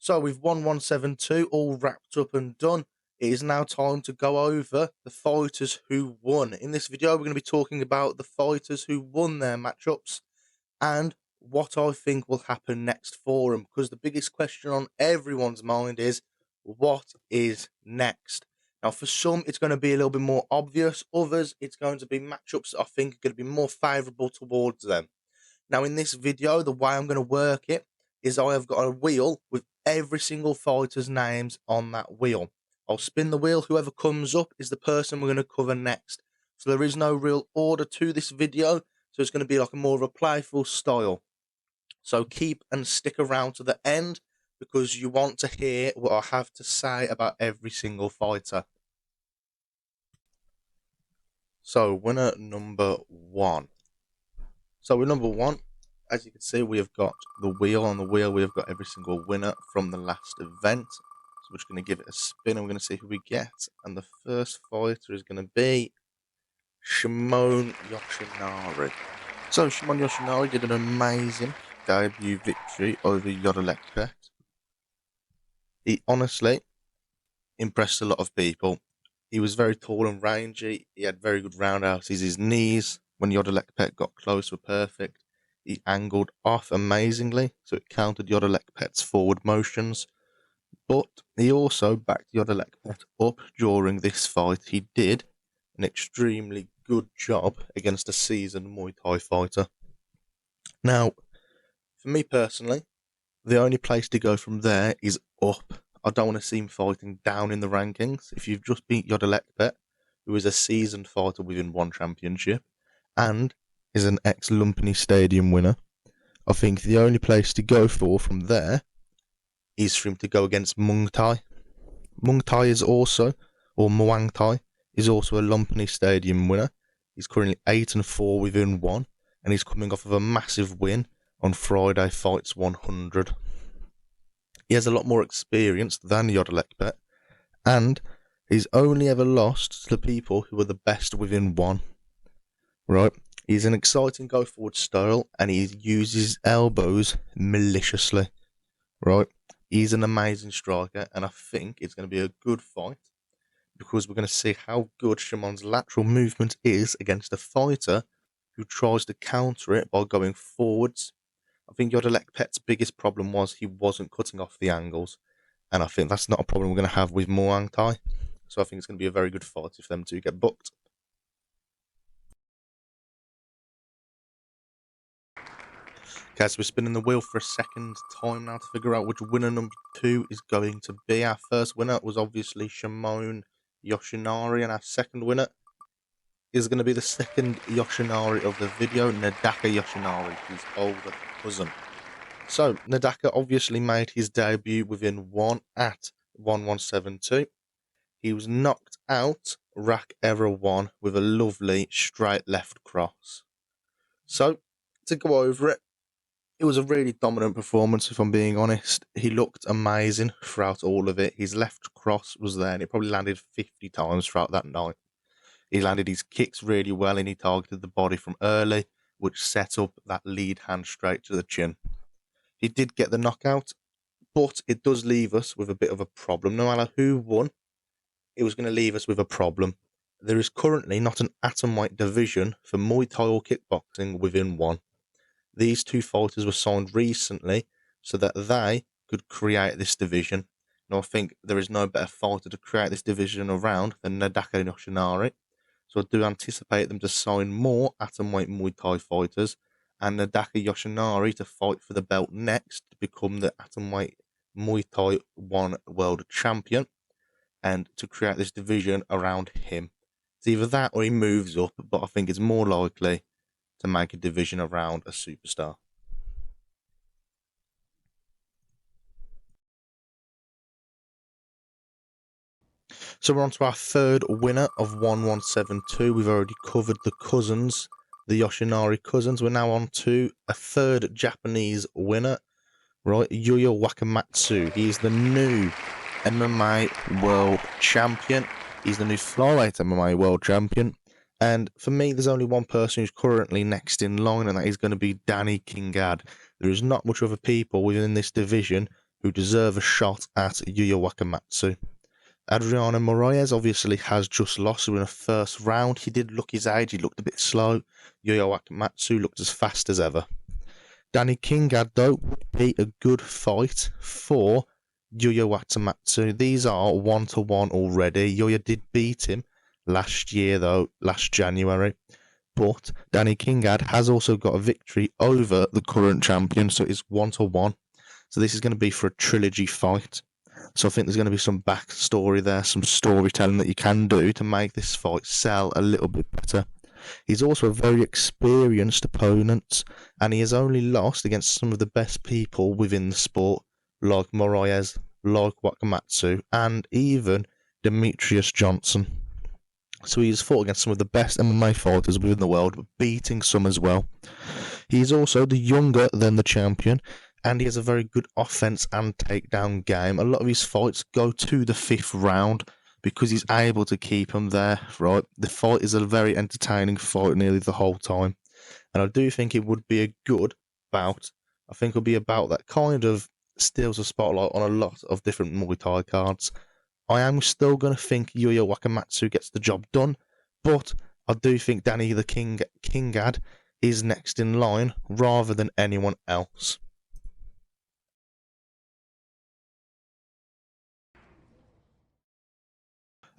So with 1172 all wrapped up and done, it is now time to go over the fighters who won. In this video, we're going to be talking about the fighters who won their matchups and what I think will happen next for them. Because the biggest question on everyone's mind is, what is next? Now, for some, it's going to be a little bit more obvious. Others, it's going to be matchups that I think are going to be more favourable towards them. Now, in this video, the way I'm going to work it is I have got a wheel with every single fighter's names on that wheel. I'll spin the wheel. Whoever comes up is the person we're going to cover next. So there is no real order to this video. So it's going to be like more of a playful style. So keep and stick around to the end because you want to hear what I have to say about every single fighter. So winner number one. So with number one, as you can see, we have got the wheel. On the wheel, we have got every single winner from the last event. So we're just going to give it a spin and we're going to see who we get. And the first fighter is going to be Shimon Yoshinari. So Shimon Yoshinari did an amazing debut victory over Yodalekpet. He honestly impressed a lot of people. He was very tall and rangy. He had very good roundhouses. His knees, when Yodalekpet got close, were perfect. He angled off amazingly, so it countered Yodalekpet's forward motions. But he also backed Yodalekpet up during this fight. He did an extremely good job against a seasoned Muay Thai fighter. Now, for me personally, the only place to go from there is up. I don't want to see him fighting down in the rankings. If you've just beat Yodalekpet, who is a seasoned fighter within one championship, and is an ex-Lumpini Stadium winner, I think the only place to go for from there is for him to go against Muay Thai. Muay Thai is also, or Muang Thai, is also a Lumpini Stadium winner. He's currently 8-4 within one, and he's coming off of a massive win on Friday Fights 100. He has a lot more experience than Yodalekpet, and he's only ever lost to the people who are the best within one. Right? He's an exciting go-forward style, and he uses elbows maliciously. Right? He's an amazing striker, and I think it's going to be a good fight because we're going to see how good Shimon's lateral movement is against a fighter who tries to counter it by going forwards. I think Yodalekpet's biggest problem was he wasn't cutting off the angles, and I think that's not a problem we're going to have with Muang Thai. So I think it's going to be a very good fight if them two get booked. Okay, so we're spinning the wheel for a second time now to figure out which winner number two is going to be. Our first winner was obviously Shimon Yoshinari, and our second winner is going to be the second Yoshinari of the video, Nadaka Yoshinari, his older cousin. So, Nadaka obviously made his debut within one at 1172. He was knocked out rack error one with a lovely straight left cross. So, to go over it, it was a really dominant performance, if I'm being honest. He looked amazing throughout all of it. His left cross was there, and it probably landed 50 times throughout that night. He landed his kicks really well, and he targeted the body from early, which set up that lead hand straight to the chin. He did get the knockout, but it does leave us with a bit of a problem. No matter who won, it was going to leave us with a problem. There is currently not an atomweight division for Muay Thai or kickboxing within one. These two fighters were signed recently so that they could create this division. And I think there is no better fighter to create this division around than Nadaka Yoshinari. So I do anticipate them to sign more atomweight Muay Thai fighters and Nadaka Yoshinari to fight for the belt next to become the atomweight Muay Thai 1 world champion and to create this division around him. It's either that or he moves up, but I think it's more likely to make a division around a superstar. So we're on to our third winner of 1172. We've already covered the cousins, the Yoshinari cousins. We're now on to a third Japanese winner, right? Yuya Wakamatsu. He's the new MMA world champion. He's the new flyweight MMA world champion. And for me, there's only one person who's currently next in line, and that is going to be Danny Kingad. There is not much other people within this division who deserve a shot at Yuya Wakamatsu. Adriano Moraes obviously has just lost in the first round. He did look his age, he looked a bit slow. Yuya Wakamatsu looked as fast as ever. Danny Kingad, though, would be a good fight for Yuya Wakamatsu. These are 1-1 already. Yuya did beat him last year, though, last January. But Danny Kingad has also got a victory over the current champion, so it's 1-1. So this is going to be for a trilogy fight. So I think there's going to be some backstory there, some storytelling that you can do to make this fight sell a little bit better. He's also a very experienced opponent, and he has only lost against some of the best people within the sport, like Moraes, like Wakamatsu, and even Demetrius Johnson. So he's fought against some of the best MMA fighters within the world, beating some as well. He's also the younger than the champion, and he has a very good offense and takedown game. A lot of his fights go to the 5th round because he's able to keep them there, right? The fight is a very entertaining fight nearly the whole time. And I do think it would be a good bout. I think it'll be about that kind of steals a spotlight on a lot of different Muay Thai cards. I am still going to think Yuya Wakamatsu gets the job done, but I do think Danny the Kingad is next in line rather than anyone else.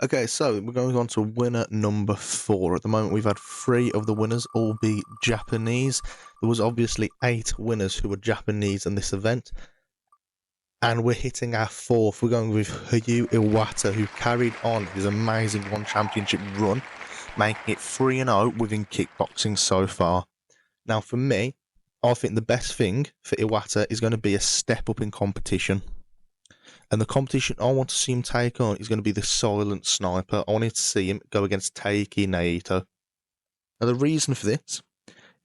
Okay, so we're going on to winner number 4. At the moment, we've had 3 of the winners all be Japanese. There was obviously 8 winners who were Japanese in this event. And we're hitting our 4th. We're going with Ryu Iwata, who carried on his amazing One Championship run, making it 3-0 within kickboxing so far. Now, for me, I think the best thing for Iwata is going to be a step up in competition. And the competition I want to see him take on is going to be the Silent Sniper. I wanted to see him go against Taiki Naito. Now, the reason for this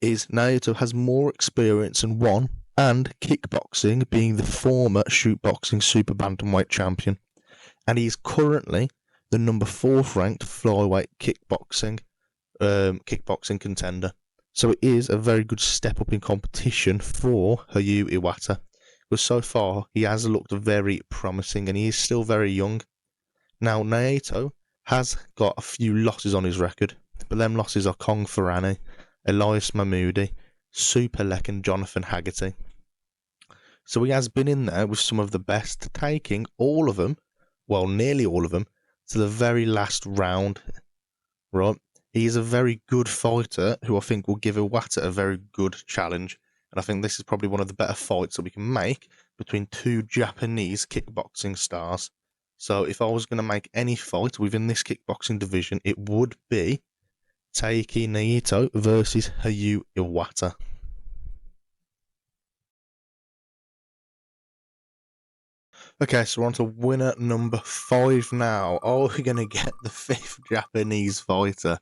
is Naito has more experience in one and kickboxing, being the former shootboxing super bantamweight champion. And he is currently the number 4th ranked flyweight kickboxing contender. So it is a very good step up in competition for Ryu Iwata. But so far, he has looked very promising, and he is still very young. Now, Naito has got a few losses on his record, but them losses are Kong Ferrani, Elias Mahmoudi, Superlek, and Jonathan Haggerty. So he has been in there with some of the best, taking all of them, well, nearly all of them, to the very last round. Right? He is a very good fighter who I think will give Iwata a very good challenge. And I think this is probably one of the better fights that we can make between 2 Japanese kickboxing stars. So if I was going to make any fight within this kickboxing division, it would be Taiki Naito versus Ryu Iwata. Okay, so we're on to winner number 5 now. Are we going to get the 5th Japanese fighter?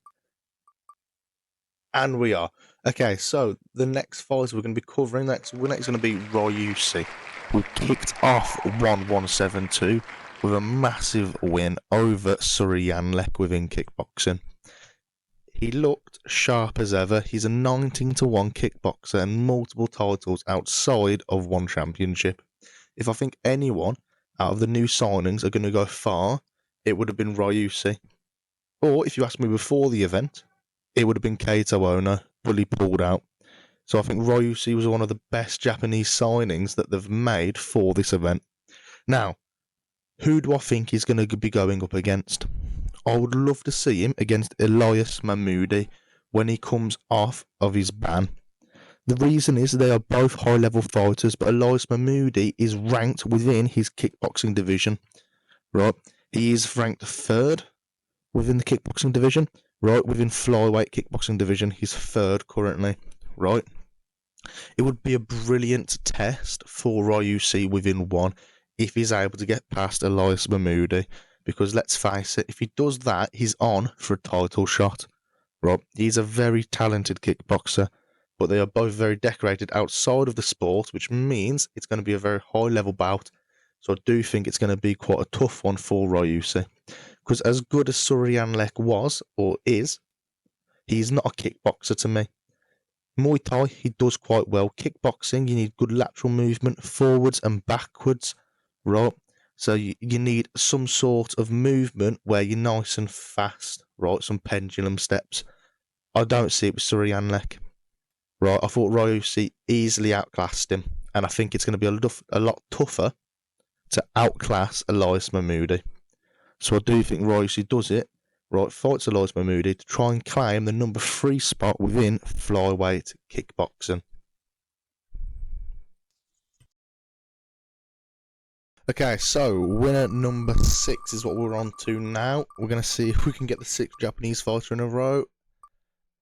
And we are. Okay, so the next fight we're going to be covering, next going to be Ryusi, who kicked off 1172 with a massive win over Suryanlek within kickboxing. He looked sharp as ever. He's a 19-1 kickboxer and multiple titles outside of One Championship. If I think anyone out of the new signings are going to go far, it would have been Ryusi. Or if you asked me before the event, it would have been Kaito Ono, but he pulled out. So I think Ryusi was one of the best Japanese signings that they've made for this event. Now, who do I think he's going to be going up against? I would love to see him against Elias Mahmoudi when he comes off of his ban. The reason is they are both high-level fighters, but Elias Mahmoudi is ranked within his kickboxing division. Right? He is ranked 3rd within the kickboxing division. Right, within flyweight kickboxing division, he's 3rd currently, right? It would be a brilliant test for Ryusi within one if he's able to get past Elias Mahmoudi, because let's face it, if he does that, he's on for a title shot, right? He's a very talented kickboxer, but they are both very decorated outside of the sport, which means it's going to be a very high-level bout. So I do think it's going to be quite a tough one for Ryusi. Because as good as Suryanlek was, or is, he's not a kickboxer to me. Muay Thai, he does quite well. Kickboxing, you need good lateral movement, forwards and backwards. right? So you need some sort of movement where you're nice and fast, right? Some pendulum steps. I don't see it with Surianlek, right? I thought Ryusi easily outclassed him, and I think it's going to be a lot tougher to outclass Elias Mahmoudi. So I do think Ryusi does it, right? Fights Elias Mahmoudi to try and claim the number 3 spot within flyweight kickboxing. Okay, so winner number 6 is what we're on to now. We're going to see if we can get the 6th Japanese fighter in a row.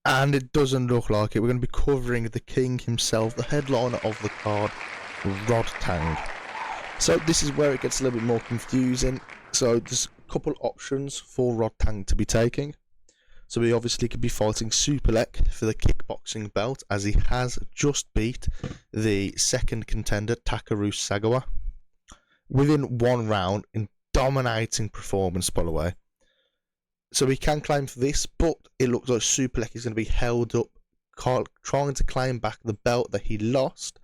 And it doesn't look like it. We're going to be covering the king himself, the headliner of the card, Rodtang. So this is where it gets a little bit more confusing. So there's a couple options for Rodtang to be taking. So he obviously could be fighting Superlek for the kickboxing belt, as he has just beat the second contender, Takaru Sagawa, within 1 round in dominating performance, by the way. So he can claim for this, but it looks like Superlek is going to be held up, trying to claim back the belt that he lost,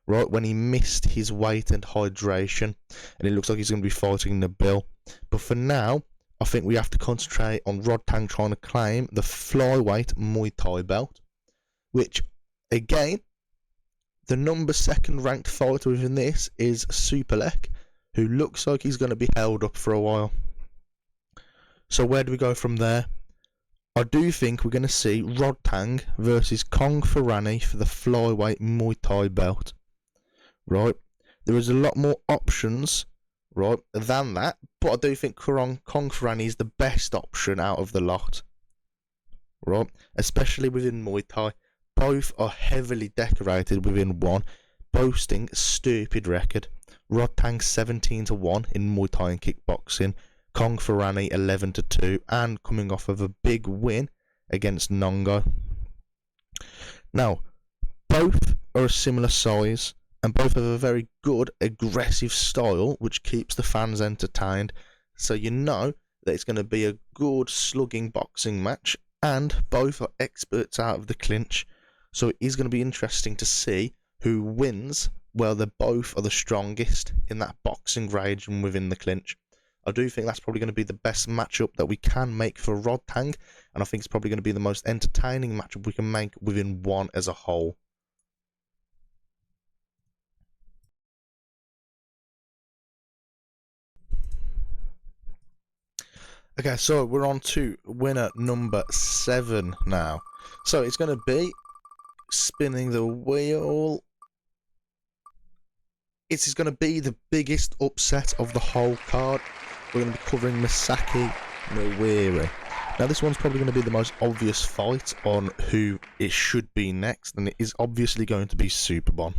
right, when he missed his weight and hydration. And it looks like he's going to be fighting Nabil. But for now, I think we have to concentrate on Rodtang trying to claim the flyweight Muay Thai belt, which, again, the number 2nd ranked fighter within this is Superlek, who looks like he's going to be held up for a while. So where do we go from there? I do think we're going to see Rodtang versus Kong Ferrani for the flyweight Muay Thai belt. Right? There is a lot more options, right, than that, but I do think Kong Ferrani is the best option out of the lot. Right? Especially within Muay Thai. Both are heavily decorated within one, boasting a stupid record. Rodtang 17-1 in Muay Thai and kickboxing, Kong Ferrani 11-2, and coming off of a big win against Nongo. Now, both are a similar size, and both have a very good aggressive style, which keeps the fans entertained. So you know that it's going to be a good slugging boxing match, and both are experts out of the clinch. So it is going to be interesting to see who wins. Well, they both are the strongest in that boxing rage and within the clinch. I do think that's probably going to be the best matchup that we can make for Rodtang, and I think it's probably going to be the most entertaining matchup we can make within one as a whole. Okay, so we're on to winner number 7 now. So it's going to be spinning the wheel. It is going to be the biggest upset of the whole card. We're going to be covering Masaki Noiri. Now this one's probably going to be the most obvious fight on who it should be next, and it is obviously going to be Superbon.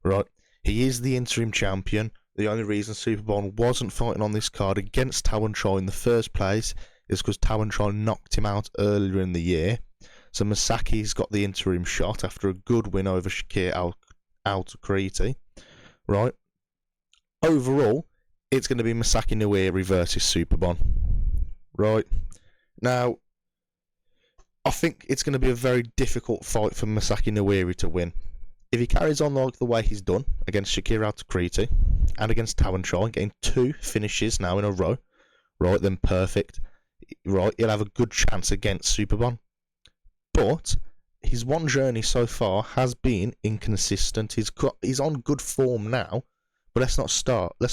Right, he is the interim champion. The only reason Superbon wasn't fighting on this card against Tawan Choi in the first place is because Tawan Choi knocked him out earlier in the year. So Masaki's got the interim shot after a good win over Shakir Al-Takriti. Right. Overall, it's going to be Masaki Noiri versus Superbon. Right. Now, I think it's going to be a very difficult fight for Masaki Noiri to win. If he carries on like the way he's done against Shakir Al-Takriti and against Tawan Choi, getting 2 finishes now in a row, right, then perfect. Right, he'll have a good chance against Superbon. But his one journey so far has been inconsistent. He's on good form now, but let's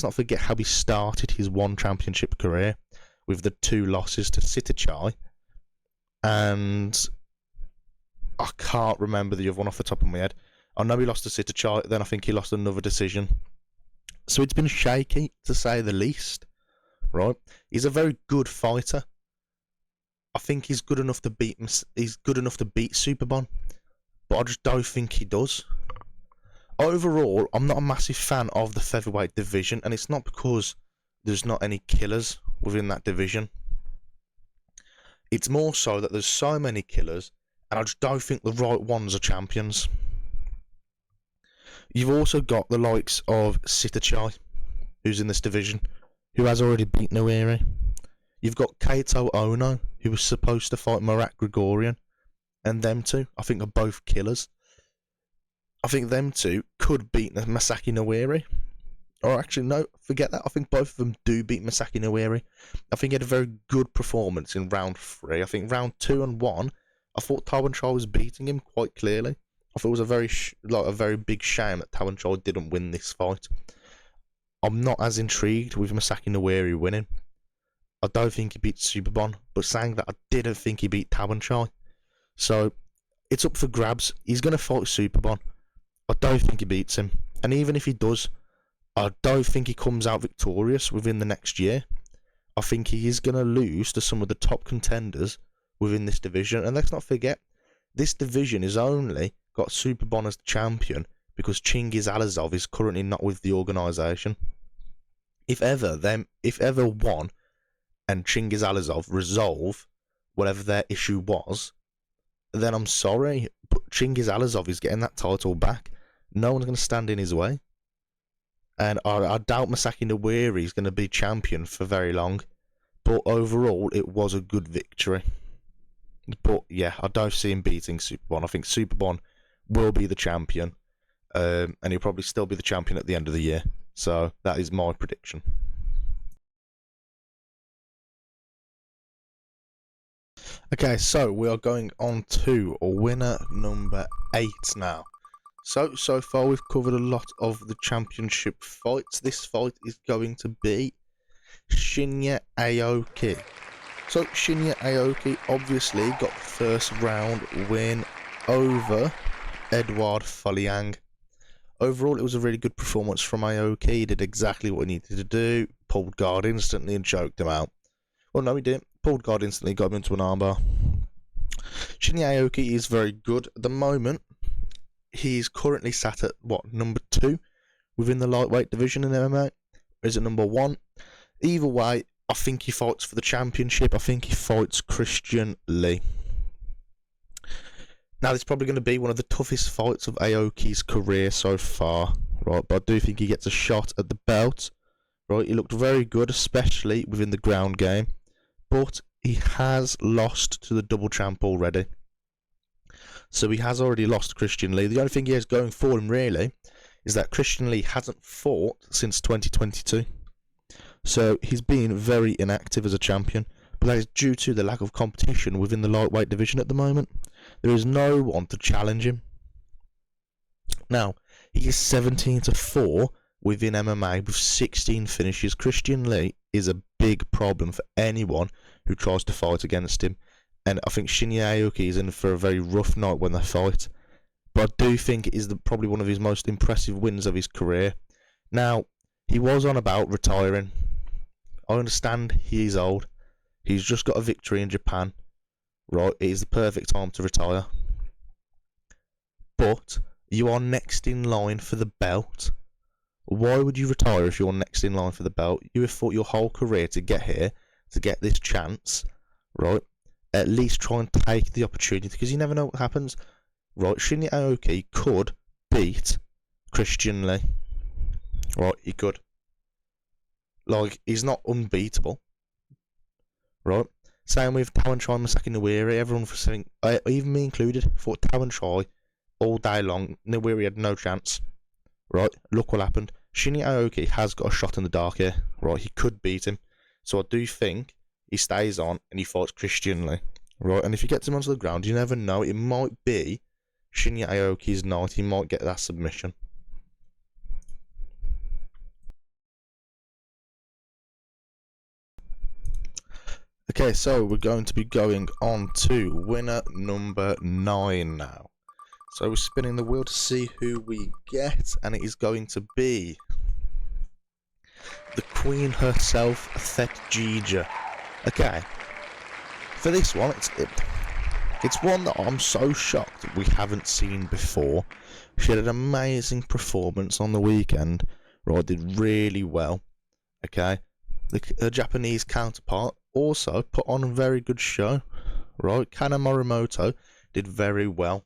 not forget how he started his one championship career with the 2 losses to Sitachai, and I can't remember the other one off the top of my head. I know he lost to Sitachai, then I think he lost another decision. So it's been shaky, to say the least. Right? He's a very good fighter. I think he's good enough to beat Superbon, but I just don't think he does. Overall, I'm not a massive fan of the featherweight division, and it's not because there's not any killers within that division. It's more so that there's so many killers, and I just don't think the right ones are champions. You've also got the likes of Sitachai, who's in this division, who has already beat Noiri. You've got Kaito Ono, who was supposed to fight Marat Grigorian, and them two, I think, are both killers. I think them two could beat Masaki Noiri. Or actually, no, forget that. I think both of them do beat Masaki Noiri. I think he had a very good performance in round 3. I think round 2 and 1, I thought Tawanchai was beating him quite clearly. I thought it was a very big shame that Tawanchai didn't win this fight. I'm not as intrigued with Masaki Noiri winning. I don't think he beat Superbon, but saying that, I didn't think he beat Tawanchai. So it's up for grabs. He's going to fight Superbon. I don't think he beats him. And even if he does, I don't think he comes out victorious within the next year. I think he is going to lose to some of the top contenders within this division. And let's not forget, this division has only got Superbon as the champion because Chingiz Alazov is currently not with the organisation. If ever one and Chingiz Alazov resolve whatever their issue was, then I'm sorry, but Chingiz Alazov is getting that title back. No one's going to stand in his way. And I doubt Masaki Noiri is going to be champion for very long. But overall, it was a good victory. But yeah, I don't see him beating Superbon. I think Superbon will be the champion. And he'll probably still be the champion at the end of the year. So that is my prediction. Okay, so we are going on to winner number 8 now. So far we've covered a lot of the championship fights. This fight is going to be Shinya Aoki. So Shinya Aoki obviously got the first round win over Edouard Foliang. Overall, it was a really good performance from Aoki. He did exactly what he needed to do. Pulled guard instantly and choked him out. Well, no, he didn't. Pulled guard instantly, got him into an armbar. Shinya Aoki is very good at the moment. He's currently sat at, number 2 within the lightweight division in MMA? Or is it number 1? Either way, I think he fights for the championship. I think he fights Christian Lee. Now, this is probably going to be one of the toughest fights of Aoki's career so far, right? But I do think he gets a shot at the belt, right? He looked very good, especially within the ground game. But he has lost to the double champ already. So he has already lost Christian Lee. The only thing he has going for him, really, is that Christian Lee hasn't fought since 2022. So he's been very inactive as a champion. But that is due to the lack of competition within the lightweight division at the moment. There is no one to challenge him. Now, he is 17-4 within MMA with 16 finishes. Christian Lee is a big problem for anyone who tries to fight against him. And I think Shinya Aoki is in for a very rough night when they fight. But I do think it is probably one of his most impressive wins of his career. Now, he was on about retiring. I understand he is old. He's just got a victory in Japan. Right, it is the perfect time to retire. But you are next in line for the belt. Why would you retire if you're next in line for the belt? You have fought your whole career to get here, to get this chance, right? At least try and take the opportunity, because you never know what happens. Right, Shinya Aoki could beat Christian Lee. Right, he could. Like, he's not unbeatable. Right? Same with Tawanchai and Masaki Noiri. Everyone was saying, even me included, thought Tawanchai all day long. Noiri had no chance. Right? Look what happened. Shinya Aoki has got a shot in the dark here. Right? He could beat him. So I do think he stays on and he fights Christian Lee. Right? And if he gets him onto the ground, you never know. It might be Shinya Aoki's night. He might get that submission. Okay, so we're going to be going on to winner number 9 now. So we're spinning the wheel to see who we get, and it is going to be the Queen herself, Thetjija. Okay, for this one, it's one that I'm so shocked we haven't seen before. She had an amazing performance on the weekend, right? Did really well. Okay, her Japanese counterpart also put on a very good show, right? Kana Morimoto did very well.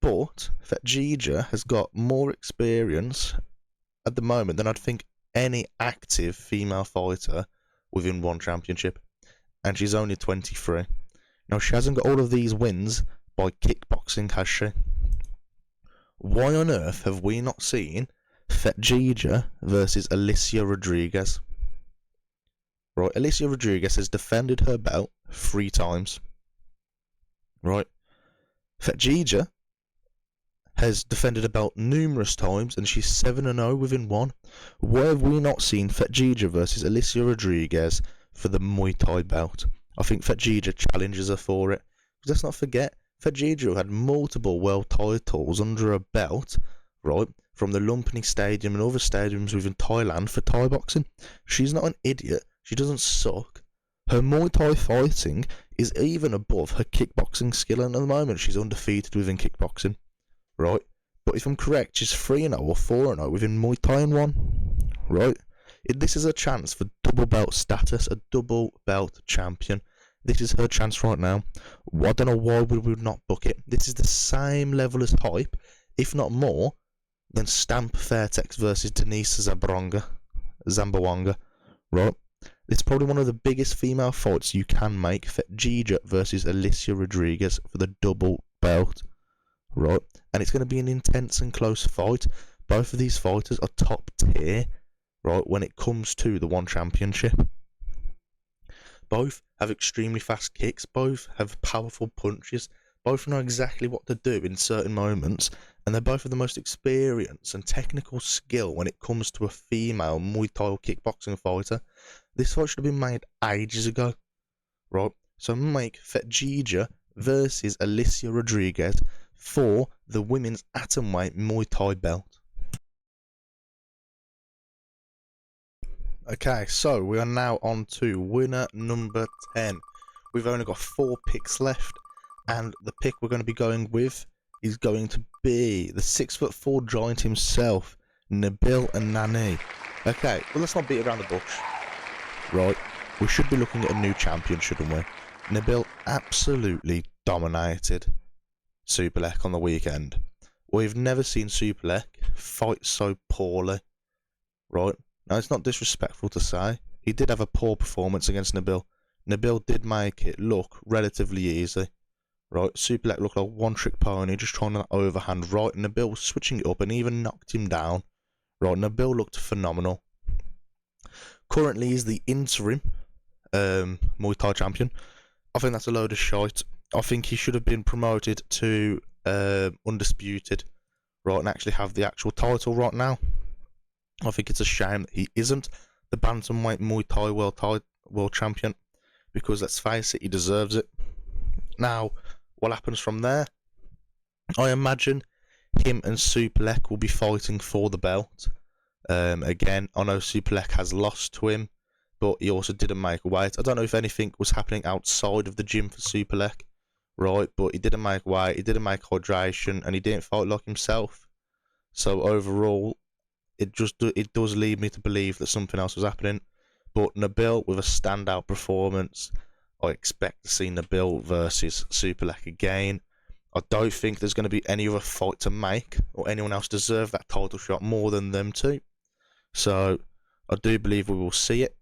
But Thetjija has got more experience at the moment than I'd think any active female fighter within one championship. And she's only 23. Now, she hasn't got all of these wins by kickboxing, has she? Why on earth have we not seen Fetjija versus Alicia Rodriguez. Right, Alicia Rodriguez has defended her belt 3 times. Right, Fetjija has defended a belt numerous times, and she's 7-0 within one. Why have we not seen Fetjija versus Alicia Rodriguez for the Muay Thai belt? I think Fetjija challenges her for it. Let's not forget, Fetjija had multiple world titles under her belt, right, from the Lumpini Stadium and other stadiums within Thailand for Thai boxing. She's not an idiot. She doesn't suck. Her Muay Thai fighting is even above her kickboxing skill, and at the moment she's undefeated within kickboxing. Right, but if I'm correct, she's 3-0 or 4-0 within Muay Thai in one. Right, this is a chance for double belt status, a double belt champion. This is her chance right now. I don't know why we would not book it. This is the same level as hype, if not more, than Stamp Fairtex versus Denise Zambawanga. Right, it's probably one of the biggest female fights you can make. Fetjija versus Alicia Rodriguez for the double belt. Right, and it's going to be an intense and close fight. Both of these fighters are top tier, right, when it comes to the one championship. Both have extremely fast kicks, both have powerful punches, both know exactly what to do in certain moments, and they're both of the most experience and technical skill when it comes to a female Muay Thai kickboxing fighter. This fight should have been made ages ago, right? So make Fetjija versus Alicia Rodriguez for the women's atomweight Muay Thai belt. Okay, so we are now on to winner number 10. We've only got 4 picks left, and the pick we're going to be going with is going to be the 6'4" giant himself, Nabil Anane. Okay, well, let's not beat around the bush. Right, we should be looking at a new champion, shouldn't we? Nabil absolutely dominated Superlek on the weekend. We've never seen Superlek fight so poorly. Right? Now, it's not disrespectful to say. He did have a poor performance against Nabil. Nabil did make it look relatively easy. Right? Superlek looked like a one-trick pony, just trying to overhand. Right? Nabil was switching it up and even knocked him down. Right? Nabil looked phenomenal. Currently, he's the interim Muay Thai champion. I think that's a load of shite. I think he should have been promoted to undisputed, right, and actually have the actual title right now. I think it's a shame that he isn't the bantamweight Muay Thai world champion, because let's face it, he deserves it. Now, what happens from there? I imagine him and Superlek will be fighting for the belt. Again, I know Superlek has lost to him, but he also didn't make weight. I don't know if anything was happening outside of the gym for Superlek, right? But he didn't make weight, he didn't make hydration, and he didn't fight like himself. So overall, it does lead me to believe that something else was happening. But Nabil with a standout performance. I expect to see Nabil versus Superlek again. I don't think there's going to be any other fight to make, or anyone else deserve that title shot more than them two. So I do believe we will see it,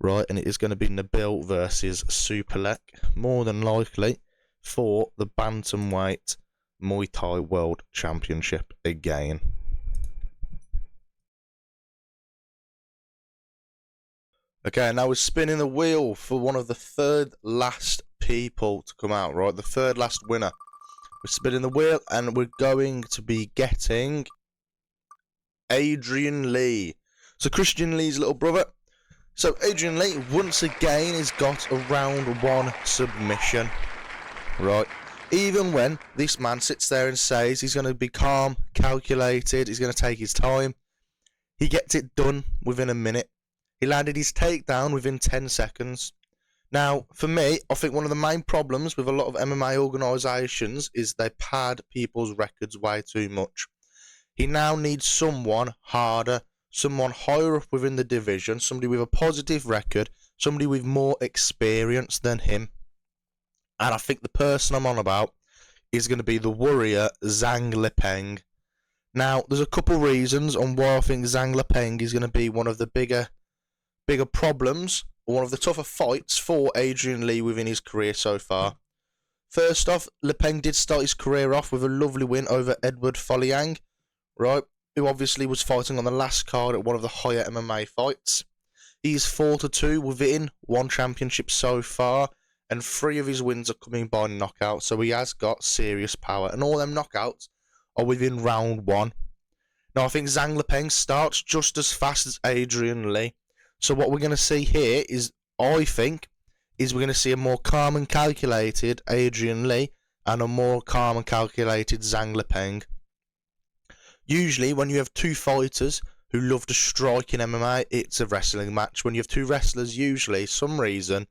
right? And it is going to be Nabil versus Superlek, more than likely, for the bantamweight Muay Thai World Championship again. Okay, now we're spinning the wheel for one of the third last people to come out, right? The third last winner. We're spinning the wheel and we're going to be getting Adrian Lee. So Christian Lee's little brother. So Adrian Lee once again has got a round 1 submission, right? Even when this man sits there and says he's going to be calm, calculated, he's going to take his time, he gets it done within a minute. He landed his takedown within 10 seconds. Now, for me, I think one of the main problems with a lot of MMA organisations is they pad people's records way too much. He now needs someone harder, someone higher up within the division, somebody with a positive record, somebody with more experience than him. And I think the person I'm on about is going to be the warrior Zhang Lipeng. Now, there's a couple reasons on why I think Zhang Lipeng is going to be one of the bigger problems, or one of the tougher fights for Adrian Lee within his career so far. First off, Lipeng did start his career off with a lovely win over Edward Foliang, right? who obviously was fighting on the last card at one of the higher MMA fights. He's 4-2 within one championship so far, and 3 of his wins are coming by knockout, so he has got serious power, and all them knockouts are within round 1. Now, I think Zhang Lepeng starts just as fast as Adrian Lee, so what we're going to see here is, I think, we're going to see a more calm and calculated Adrian Lee and a more calm and calculated Zhang Lepeng. Usually, when you have 2 fighters who love to strike in MMA, it's a wrestling match. When you have 2 wrestlers, usually, some reason,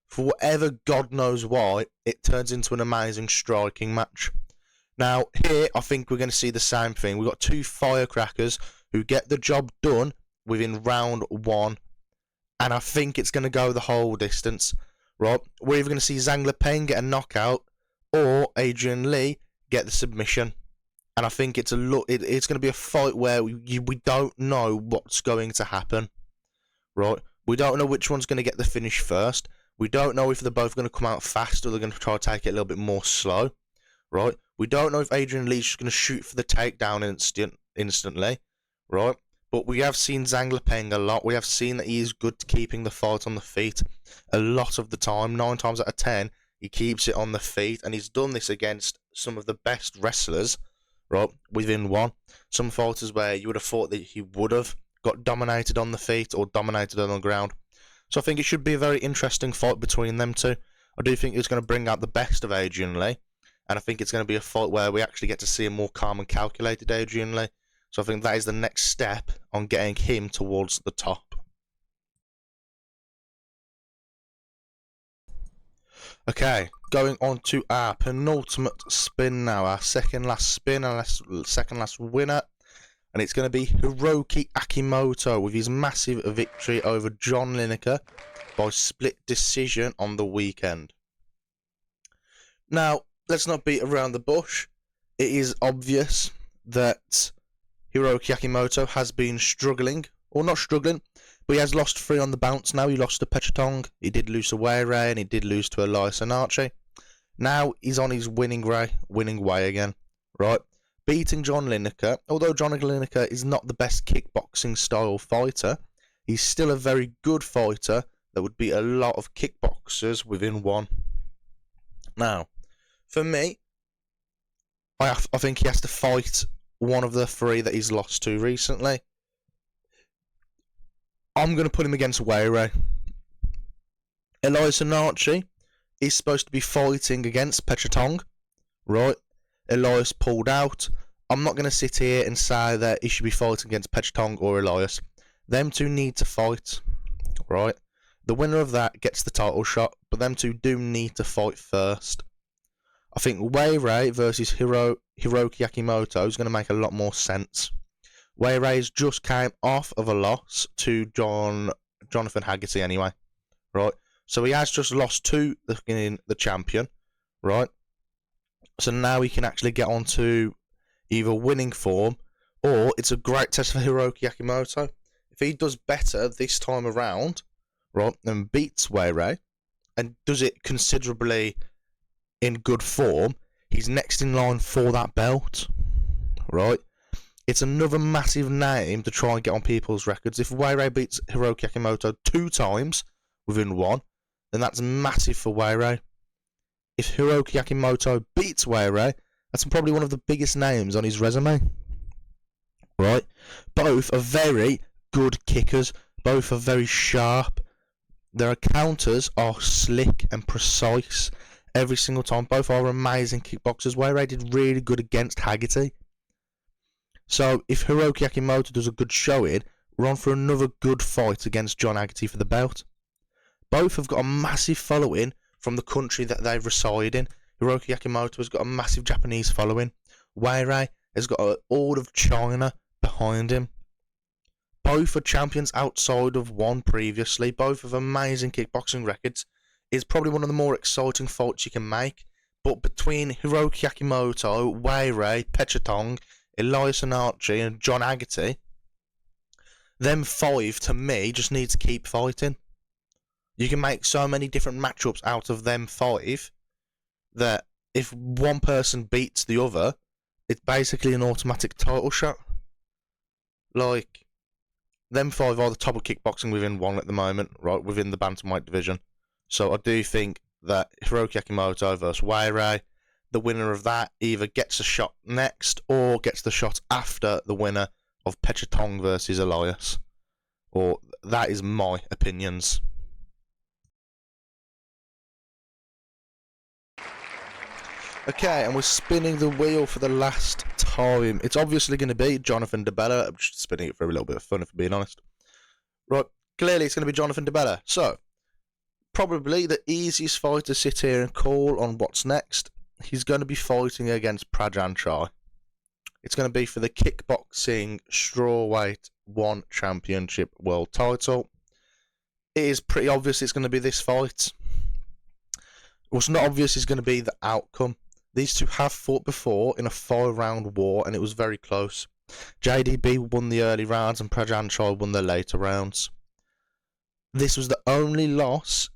for whatever God knows why, it turns into an amazing striking match. Now, here, I think we're going to see the same thing. We've got 2 firecrackers who get the job done within round 1. And I think it's going to go the whole distance. Right? We're either going to see Zhang Lepeng get a knockout or Adrian Lee get the submission. And I think it's going to be a fight where we don't know what's going to happen. Right? We don't know which one's going to get the finish first. We don't know if they're both going to come out fast or they're going to try to take it a little bit more slow. Right? We don't know if Adrian Lee's just going to shoot for the takedown instantly. Right? But we have seen Zhang Lepeng a lot. We have seen that he is good at keeping the fight on the feet a lot of the time. 9 times out of 10, he keeps it on the feet. And he's done this against some of the best wrestlers, right, within 1. Some fighters where you would have thought that he would have got dominated on the feet or dominated on the ground. So I think it should be a very interesting fight between them 2. I do think it's going to bring out the best of Adrian Lee. And I think it's going to be a fight where we actually get to see a more calm and calculated Adrian Lee. So I think that is the next step on getting him towards the top. Okay, going on to our penultimate spin now. Our second last spin and second last winner. And it's going to be Hiroki Akimoto with his massive victory over John Lineker by split decision on the weekend. Now, let's not beat around the bush. It is obvious that Hiroki Akimoto has been struggling, or not struggling, but he has lost 3 on the bounce now. He lost to Petchatong, he did lose to Weire, and he did lose to Elias Anache. Now he's on his winning way again, right? Beating John Lineker, although John Lineker is not the best kickboxing style fighter, he's still a very good fighter that would beat a lot of kickboxers within 1. Now, for me, I think he has to fight one of the 3 that he's lost to recently. I'm going to put him against Weire. Elias Anache is supposed to be fighting against Petchatong, right? Elias pulled out. I'm not going to sit here and say that he should be fighting against Petchatong or Elias. Them 2 need to fight, right? The winner of that gets the title shot, but them 2 do need to fight first. I think Weire versus Hiroki Akimoto is going to make a lot more sense. Weire's just came off of a loss to Jonathan Haggerty anyway, right? So he has just lost to the champion, right? So now he can actually get onto either winning form or it's a great test for Hiroki Akimoto. If he does better this time around, right, and beats Weire and does it considerably in good form, he's next in line for that belt, right? It's another massive name to try and get on people's records. If Weire beats Hiroki Akimoto 2 times within 1, then that's massive for Weire. If Hiroki Akimoto beats Weire, that's probably one of the biggest names on his resume, right? Both are very good kickers. Both are very sharp. Their counters are slick and precise every single time. Both are amazing kickboxers. Weire did really good against Haggerty. So if Hiroki Akimoto does a good showing, we're on for another good fight against John Haggerty for the belt. Both have got a massive following from the country that they reside in. Hiroki Akimoto has got a massive Japanese following. Weire has got all of China behind him. Both are champions outside of 1 previously. Both have amazing kickboxing records. It's probably one of the more exciting fights you can make. But between Hiroki Akimoto, Weire, Petchatong, Elias Anache and John Haggerty, them 5 to me just need to keep fighting. You can make so many different matchups out of them 5 that if one person beats the other, it's basically an automatic title shot. like, them 5 are the top of kickboxing within one at the moment, right, within the bantamweight division. So I do think that Hiroki Akimoto versus Wairei, the winner of that either gets a shot next or gets the shot after the winner of Pechatong versus Elias. Or that is my opinions. Okay, and we're spinning the wheel for the last time. It's obviously going to be Jonathan DeBella. I'm just spinning it for a little bit of fun, if I'm being honest. Right, clearly it's going to be Jonathan DeBella. So, probably the easiest fight to sit here and call on what's next. He's going to be fighting against Prajan Chai. It's going to be for the kickboxing strawweight 1 championship world title. It is pretty obvious it's going to be this fight. What's not obvious is going to be the outcome. These two have fought before in a 5-round war, and it was very close. JDB won the early rounds, and Prajan Chai won the later rounds. This was the only loss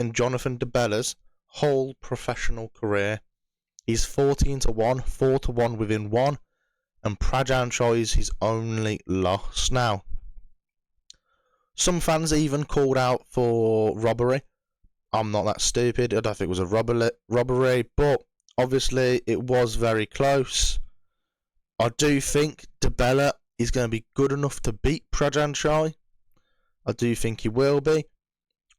in Jonathan DeBella's whole professional career. He's 14-1, 4-1 within 1, and Prajan Chai is his only loss. Now, some fans even called out for robbery. I'm not that stupid. I don't think it was a robbery, but obviously it was very close. I do think DeBella is going to be good enough to beat Prajan Chai. I do think he will be.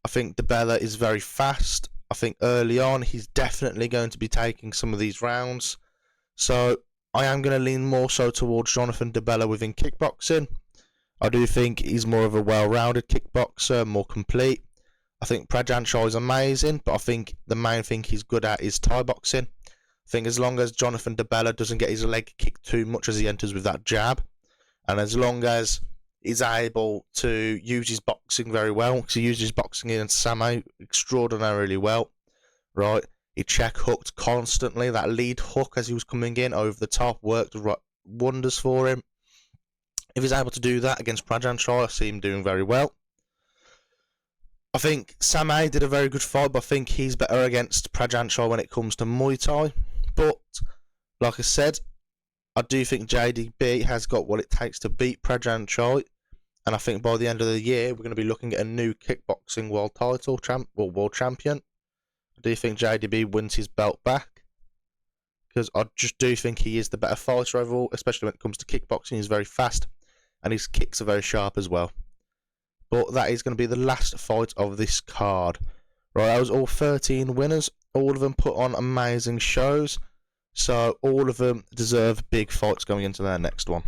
I think DeBella is very fast. I think early on he's definitely going to be taking some of these rounds. So I am going to lean more so towards Jonathan DeBella within kickboxing. I do think he's more of a well-rounded kickboxer, more complete. I think Prajan Chai is amazing, but I think the main thing he's good at is Thai boxing. I think as long as Jonathan DeBella doesn't get his leg kicked too much as he enters with that jab, and as long as he's able to use his boxing very well, because he used his boxing against Samo extraordinarily well, right? He check hooked constantly. That lead hook as he was coming in over the top worked wonders for him. If he's able to do that against Prajan Chai, I see him doing very well. I think Samay did a very good fight, but I think he's better against Prajan Chai when it comes to Muay Thai. But, like I said, I do think JDB has got what it takes to beat Prajan Chai. And I think by the end of the year, we're going to be looking at a new kickboxing world title, world champion. I do think JDB wins his belt back. Because I just do think he is the better fighter overall, especially when it comes to kickboxing. He's very fast, and his kicks are very sharp as well. But that is going to be the last fight of this card. Right, that was all 13 winners. All of them put on amazing shows. So all of them deserve big fights going into their next one.